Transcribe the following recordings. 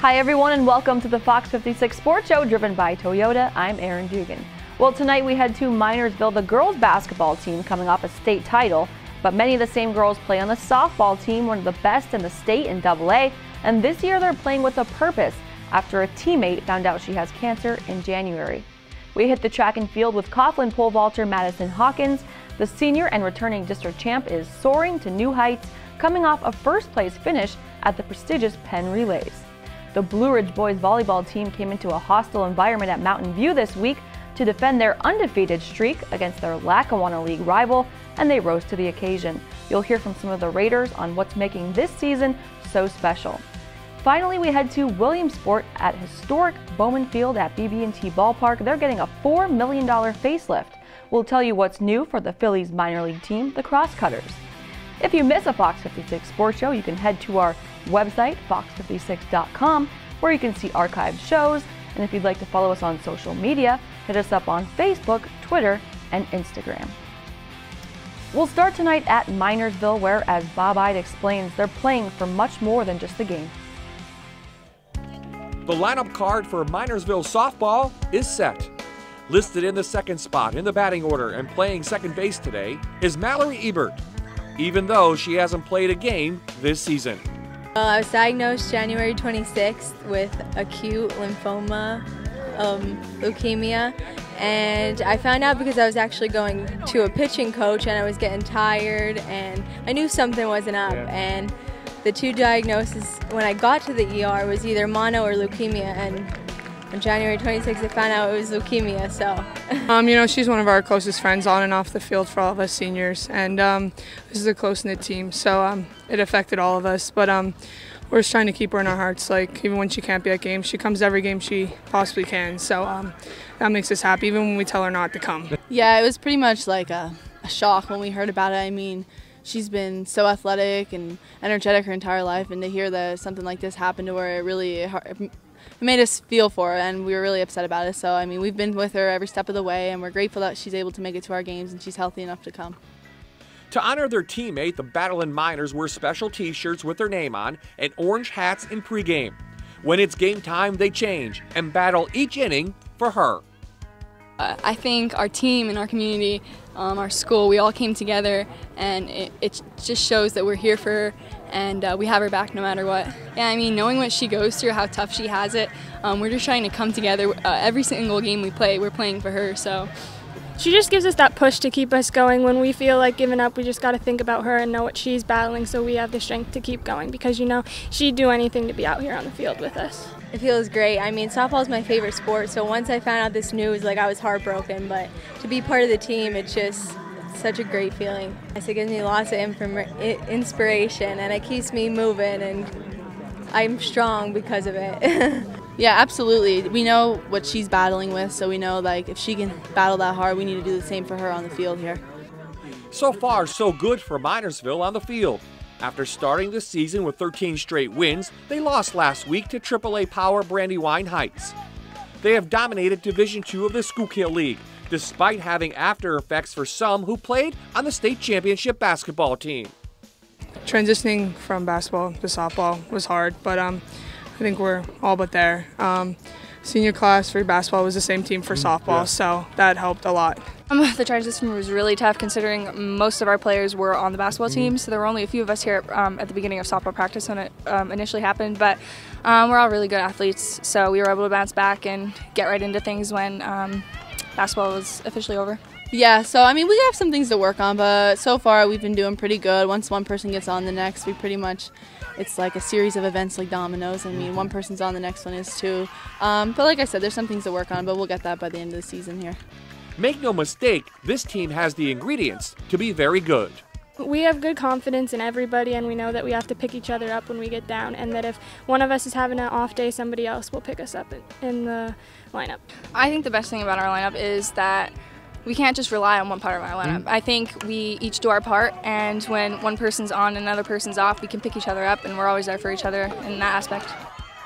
Hi everyone and welcome to the Fox 56 Sports Show driven by Toyota. I'm Erin Dugan. Well, tonight we head to Minersville, the girls basketball team coming off a state title, but many of the same girls play on the softball team, one of the best in the state in AA, and this year they're playing with a purpose after a teammate found out she has cancer in January. We hit the track and field with Coughlin pole vaulter Madison Hawkins. The senior and returning district champ is soaring to new heights, coming off a first place finish at the prestigious Penn Relays. The Blue Ridge boys volleyball team came into a hostile environment at Mountain View this week to defend their undefeated streak against their Lackawanna League rival, and they rose to the occasion. You'll hear from some of the Raiders on what's making this season so special. Finally, we head to Williamsport at historic Bowman Field at BB&T Ballpark. They're getting a $4 million facelift. We'll tell you what's new for the Phillies minor league team, the Crosscutters. If you miss a Fox 56 sports show, you can head to our website, fox56.com, where you can see archived shows. And if you'd like to follow us on social media, hit us up on Facebook, Twitter, and Instagram. We'll start tonight at Minersville, where, as Bob Ide explains, they're playing for much more than just a game. The lineup card for Minersville softball is set. Listed in the second spot in the batting order and playing second base today is Mallory Ebert, even though she hasn't played a game this season. I was diagnosed January 26th with acute lymphoma, leukemia, and I found out because I was actually going to a pitching coach and I was getting tired and I knew something wasn't up. And the two diagnoses when I got to the ER was either mono or leukemia, and on January 26th I found out it was leukemia. So you know, she's one of our closest friends on and off the field for all of us seniors, and this is a close-knit team, so it affected all of us, but we're just trying to keep her in our hearts. Like, even when she can't be at games, she comes to every game she possibly can, so that makes us happy even when we tell her not to come. Yeah, it was pretty much like a shock when we heard about it. I mean, she's been so athletic and energetic her entire life, and to hear that something like this happened to her, it made us feel for her, and we were really upset about it. So, I mean, we've been with her every step of the way, and we're grateful that she's able to make it to our games and she's healthy enough to come. To honor their teammate, the Battlin' Miners wear special t-shirts with their name on and orange hats in pregame. When it's game time, they change and battle each inning for her. I think our team and our community, our school, we all came together, and it just shows that we're here for her and we have her back no matter what. Yeah, I mean, knowing what she goes through, how tough she has it, we're just trying to come together. Every single game we play, we're playing for her. So she just gives us that push to keep us going. When we feel like giving up, we just got to think about her and know what she's battling, so we have the strength to keep going, because, you know, she'd do anything to be out here on the field with us. It feels great. I mean, softball is my favorite sport, so once I found out this news, like, I was heartbroken, but to be part of the team, it's such a great feeling. It gives me lots of inspiration, and it keeps me moving, and I'm strong because of it. Yeah, absolutely. We know what she's battling with, so we know, like, if she can battle that hard, we need to do the same for her on the field here. So far, so good for Minersville on the field. After starting the season with 13 straight wins, they lost last week to AAA power Brandywine Heights. They have dominated Division II of the Schuylkill League, despite having after effects for some who played on the state championship basketball team. Transitioning from basketball to softball was hard, but I think we're all but there. Senior class for basketball was the same team for softball, so that helped a lot. The transition was really tough considering most of our players were on the basketball team, so there were only a few of us here at the beginning of softball practice when it initially happened, but we're all really good athletes, so we were able to bounce back and get right into things when basketball was officially over. Yeah, so I mean, we have some things to work on, but so far we've been doing pretty good. Once one person gets on the next, we pretty much, it's like a series of events like dominoes. I mean, one person's on, the next one is too. But like I said, there's some things to work on, but we'll get that by the end of the season here. Make no mistake, this team has the ingredients to be very good. We have good confidence in everybody, and we know that we have to pick each other up when we get down, and that if one of us is having an off day, somebody else will pick us up in the lineup. I think the best thing about our lineup is that we can't just rely on one part of our lineup. I think we each do our part, and when one person's on and another person's off, we can pick each other up, and we're always there for each other in that aspect.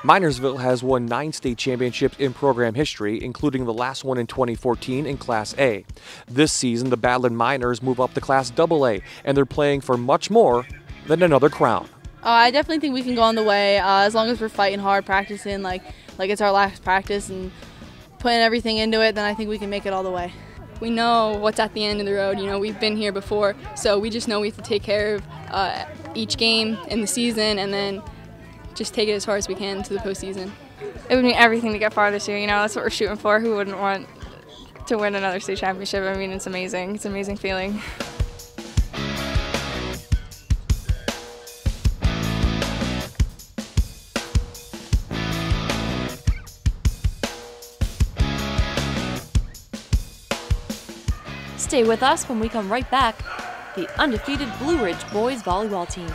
Minersville has won 9 state championships in program history, including the last one in 2014 in Class A. This season, the Battlin' Miners move up to Class AA, and they're playing for much more than another crown. I definitely think we can go on the way as long as we're fighting hard, practicing like it's our last practice and putting everything into it, then I think we can make it all the way. We know what's at the end of the road. You know, we've been here before, so we just know we have to take care of each game in the season and then just take it as far as we can to the postseason. It would mean everything to get far this year. You know, that's what we're shooting for. Who wouldn't want to win another state championship? I mean, it's amazing. It's an amazing feeling. Stay with us when we come right back. The undefeated Blue Ridge boys volleyball team.